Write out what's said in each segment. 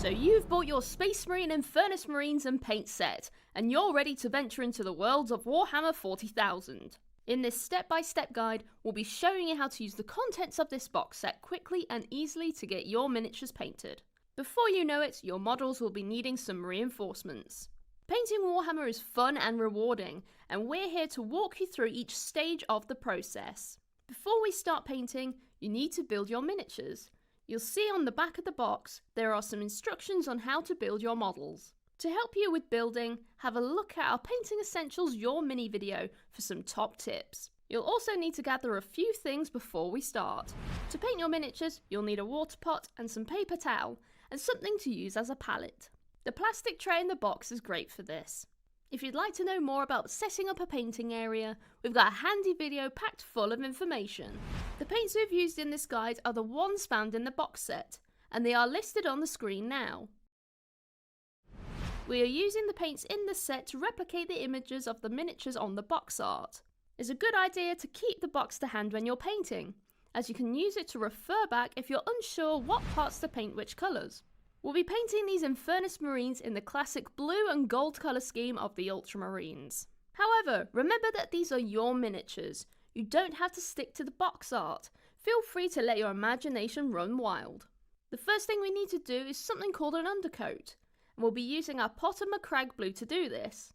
So you've bought your Space Marine and Furnace Marines and paint set, and you're ready to venture into the worlds of Warhammer 40,000. In this step-by-step guide, we'll be showing you how to use the contents of this box set quickly and easily to get your miniatures painted. Before you know it, your models will be needing some reinforcements. Painting Warhammer is fun and rewarding, and we're here to walk you through each stage of the process. Before we start painting, you need to build your miniatures. You'll see on the back of the box, there are some instructions on how to build your models. To help you with building, have a look at our Painting Essentials Your Mini video for some top tips. You'll also need to gather a few things before we start. To paint your miniatures, you'll need a water pot and some paper towel, and something to use as a palette. The plastic tray in the box is great for this. If you'd like to know more about setting up a painting area, we've got a handy video packed full of information. The paints we've used in this guide are the ones found in the box set, and they are listed on the screen now. We are using the paints in the set to replicate the images of the miniatures on the box art. It's a good idea to keep the box to hand when you're painting, as you can use it to refer back if you're unsure what parts to paint which colours. We'll be painting these Infernus Marines in the classic blue and gold colour scheme of the Ultramarines. However, remember that these are your miniatures. You don't have to stick to the box art. Feel free to let your imagination run wild. The first thing we need to do is something called an undercoat, and we'll be using our pot of Macragge blue to do this.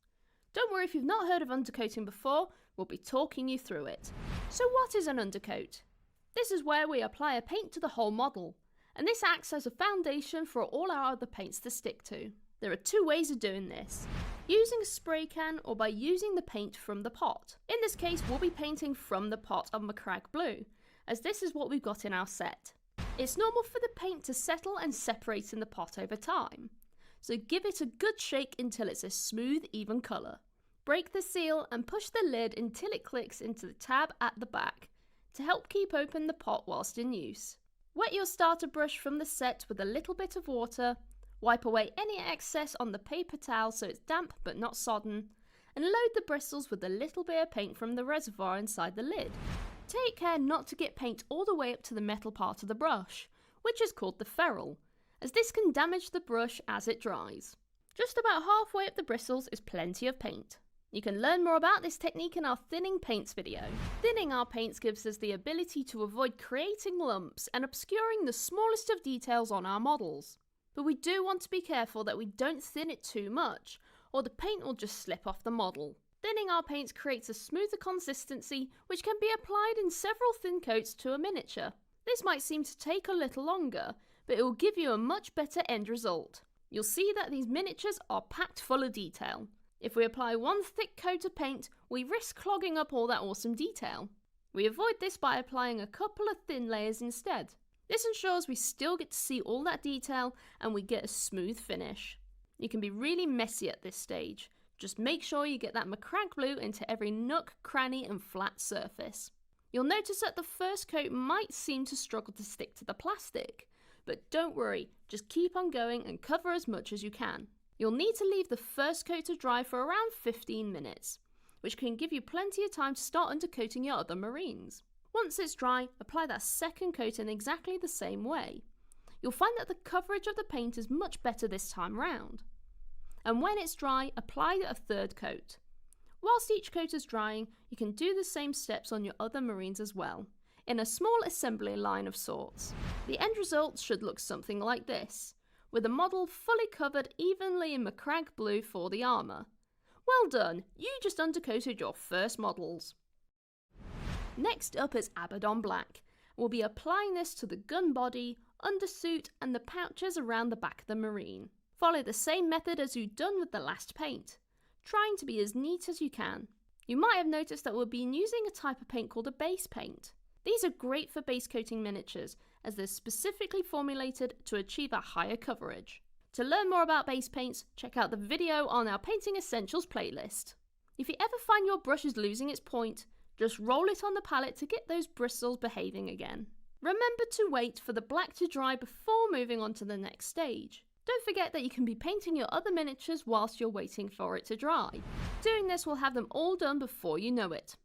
Don't worry if you've not heard of undercoating before, we'll be talking you through it. So what is an undercoat? This is where we apply a paint to the whole model, and this acts as a foundation for all our other paints to stick to. There are two ways of doing this: using a spray can or by using the paint from the pot. In this case, we'll be painting from the pot of Macragge blue, as this is what we've got in our set. It's normal for the paint to settle and separate in the pot over time, so give it a good shake until it's a smooth, even colour. Break the seal and push the lid until it clicks into the tab at the back to help keep open the pot whilst in use. Wet your starter brush from the set with a little bit of water, wipe away any excess on the paper towel so it's damp but not sodden, and load the bristles with a little bit of paint from the reservoir inside the lid. Take care not to get paint all the way up to the metal part of the brush, which is called the ferrule, as this can damage the brush as it dries. Just about halfway up the bristles is plenty of paint. You can learn more about this technique in our thinning paints video. Thinning our paints gives us the ability to avoid creating lumps and obscuring the smallest of details on our models. But we do want to be careful that we don't thin it too much, or the paint will just slip off the model. Thinning our paints creates a smoother consistency which can be applied in several thin coats to a miniature. This might seem to take a little longer, but it will give you a much better end result. You'll see that these miniatures are packed full of detail. If we apply one thick coat of paint, we risk clogging up all that awesome detail. We avoid this by applying a couple of thin layers instead. This ensures we still get to see all that detail and we get a smooth finish. You can be really messy at this stage. Just make sure you get that Macragge blue into every nook, cranny and flat surface. You'll notice that the first coat might seem to struggle to stick to the plastic, but don't worry, just keep on going and cover as much as you can. You'll need to leave the first coat to dry for around 15 minutes, which can give you plenty of time to start undercoating your other Marines. Once it's dry, apply that second coat in exactly the same way. You'll find that the coverage of the paint is much better this time round. And when it's dry, apply a third coat. Whilst each coat is drying, you can do the same steps on your other Marines as well, in a small assembly line of sorts. The end result should look something like this, with the model fully covered evenly in Macragge blue for the armour. Well done, you just undercoated your first models. Next up is Abaddon Black. We'll be applying this to the gun body, undersuit and the pouches around the back of the Marine. Follow the same method as you've done with the last paint, trying to be as neat as you can. You might have noticed that we'll be using a type of paint called a base paint. These are great for base coating miniatures, as they're specifically formulated to achieve a higher coverage. To learn more about base paints, check out the video on our Painting Essentials playlist. If you ever find your brush is losing its point, just roll it on the palette to get those bristles behaving again. Remember to wait for the black to dry before moving on to the next stage. Don't forget that you can be painting your other miniatures whilst you're waiting for it to dry. Doing this will have them all done before you know it.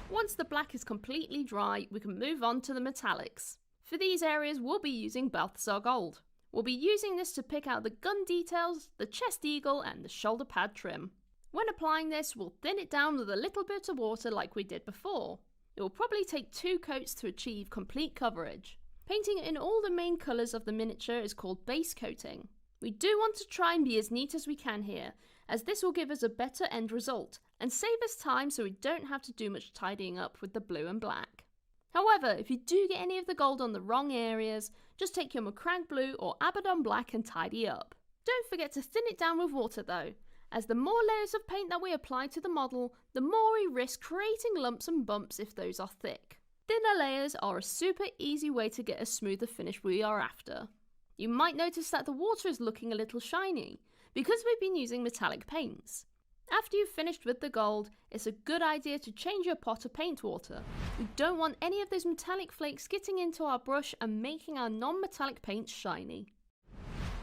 Once the black is completely dry, we can move on to the metallics. For these areas, we'll be using Balthasar Gold. We'll be using this to pick out the gun details, the chest eagle and the shoulder pad trim. When applying this, we'll thin it down with a little bit of water like we did before. It will probably take 2 coats to achieve complete coverage. Painting in all the main colours of the miniature is called base coating. We do want to try and be as neat as we can here, as this will give us a better end result and save us time so we don't have to do much tidying up with the blue and black. However, if you do get any of the gold on the wrong areas, just take your Macragge blue or Abaddon black and tidy up. Don't forget to thin it down with water though, as the more layers of paint that we apply to the model, the more we risk creating lumps and bumps if those are thick. Thinner layers are a super easy way to get a smoother finish we are after. You might notice that the water is looking a little shiny, because we've been using metallic paints. After you've finished with the gold, it's a good idea to change your pot of paint water. We don't want any of those metallic flakes getting into our brush and making our non-metallic paint shiny.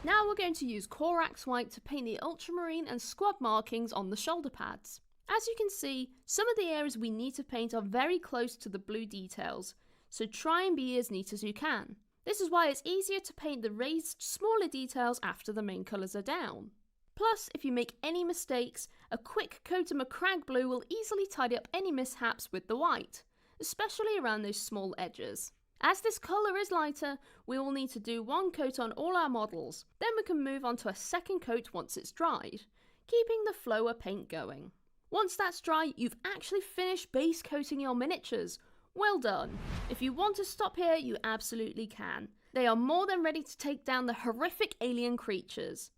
Now we're going to use Corax White to paint the ultramarine and squad markings on the shoulder pads. As you can see, some of the areas we need to paint are very close to the blue details, so try and be as neat as you can. This is why it's easier to paint the raised, smaller details after the main colours are down. Plus, if you make any mistakes, a quick coat of Macragge blue will easily tidy up any mishaps with the white, especially around those small edges. As this colour is lighter, we will need to do 1 coat on all our models, then we can move on to a second coat once it's dried, keeping the flow of paint going. Once that's dry, you've actually finished base coating your miniatures. Well done! If you want to stop here, you absolutely can. They are more than ready to take down the horrific alien creatures.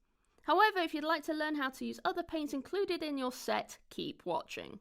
However, if you'd like to learn how to use other paints included in your set, keep watching.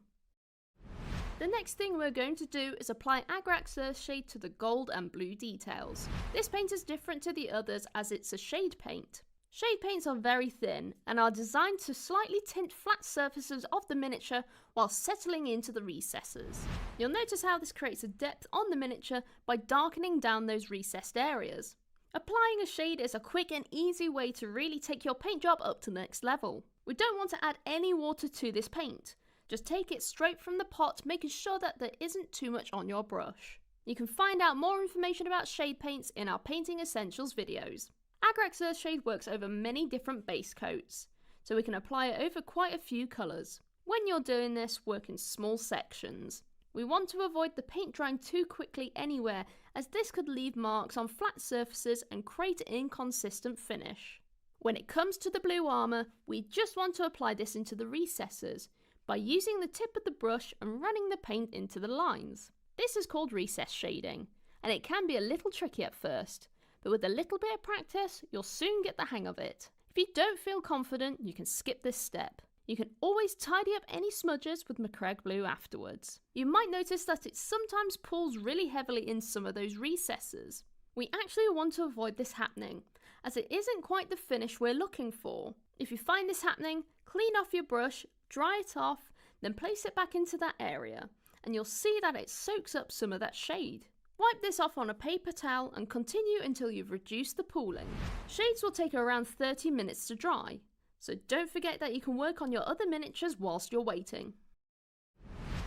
The next thing we're going to do is apply Agrax Earthshade to the gold and blue details. This paint is different to the others as it's a shade paint. Shade paints are very thin and are designed to slightly tint flat surfaces of the miniature while settling into the recesses. You'll notice how this creates a depth on the miniature by darkening down those recessed areas. Applying a shade is a quick and easy way to really take your paint job up to the next level. We don't want to add any water to this paint. Just take it straight from the pot, making sure that there isn't too much on your brush. You can find out more information about shade paints in our Painting Essentials videos. Agrax Earthshade works over many different base coats, so we can apply it over quite a few colours. When you're doing this, work in small sections. We want to avoid the paint drying too quickly anywhere, as this could leave marks on flat surfaces and create an inconsistent finish. When it comes to the blue armour, we just want to apply this into the recesses by using the tip of the brush and running the paint into the lines. This is called recess shading, and it can be a little tricky at first, but with a little bit of practice, you'll soon get the hang of it. If you don't feel confident, you can skip this step. You can always tidy up any smudges with Macragge blue afterwards. You might notice that it sometimes pulls really heavily in some of those recesses. We actually want to avoid this happening, as it isn't quite the finish we're looking for. If you find this happening, clean off your brush, dry it off, then place it back into that area, and you'll see that it soaks up some of that shade. Wipe this off on a paper towel and continue until you've reduced the pooling. Shades will take around 30 minutes to dry, so don't forget that you can work on your other miniatures whilst you're waiting.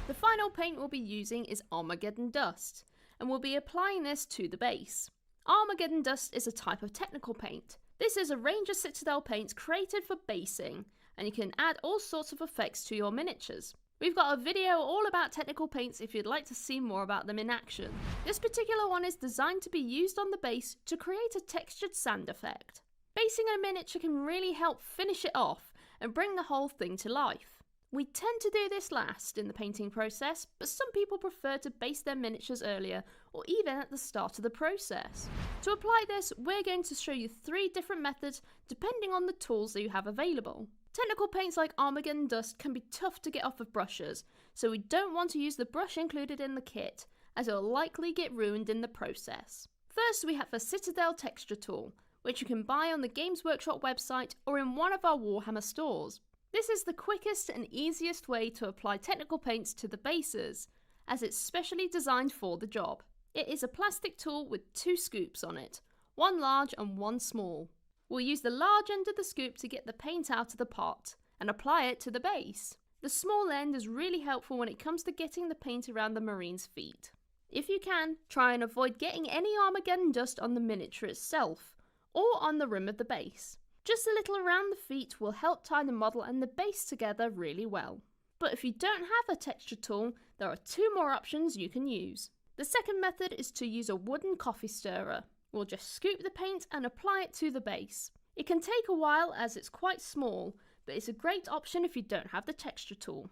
The final paint we'll be using is Armageddon Dust, and we'll be applying this to the base. Armageddon Dust is a type of technical paint. This is a range of Citadel paints created for basing, and you can add all sorts of effects to your miniatures. We've got a video all about technical paints if you'd like to see more about them in action. This particular one is designed to be used on the base to create a textured sand effect. Basing a miniature can really help finish it off and bring the whole thing to life. We tend to do this last in the painting process, but some people prefer to base their miniatures earlier or even at the start of the process. To apply this, we're going to show you 3 different methods depending on the tools that you have available. Technical paints like Armageddon Dust can be tough to get off of brushes, so we don't want to use the brush included in the kit, as it will likely get ruined in the process. First, we have a Citadel texture tool, which you can buy on the Games Workshop website or in one of our Warhammer stores. This is the quickest and easiest way to apply technical paints to the bases, as it's specially designed for the job. It is a plastic tool with 2 scoops on it, one large and one small. We'll use the large end of the scoop to get the paint out of the pot and apply it to the base. The small end is really helpful when it comes to getting the paint around the Marine's feet. If you can, try and avoid getting any Armageddon Dust on the miniature itself, or on the rim of the base. Just a little around the feet will help tie the model and the base together really well. But if you don't have a texture tool, there are 2 more options you can use. The second method is to use a wooden coffee stirrer. We'll just scoop the paint and apply it to the base. It can take a while as it's quite small, but it's a great option if you don't have the texture tool.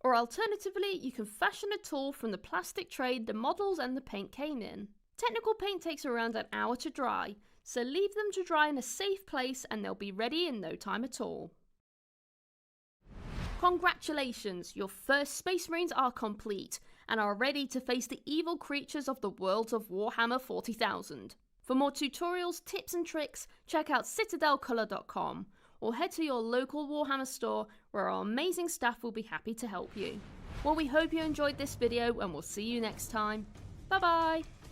Or alternatively, you can fashion a tool from the plastic tray the models and the paint came in. Technical paint takes around an hour to dry, so leave them to dry in a safe place and they'll be ready in no time at all. Congratulations, your first Space Marines are complete and are ready to face the evil creatures of the worlds of Warhammer 40,000. For more tutorials, tips and tricks, check out citadelcolor.com or head to your local Warhammer store where our amazing staff will be happy to help you. Well, we hope you enjoyed this video and we'll see you next time. Bye bye!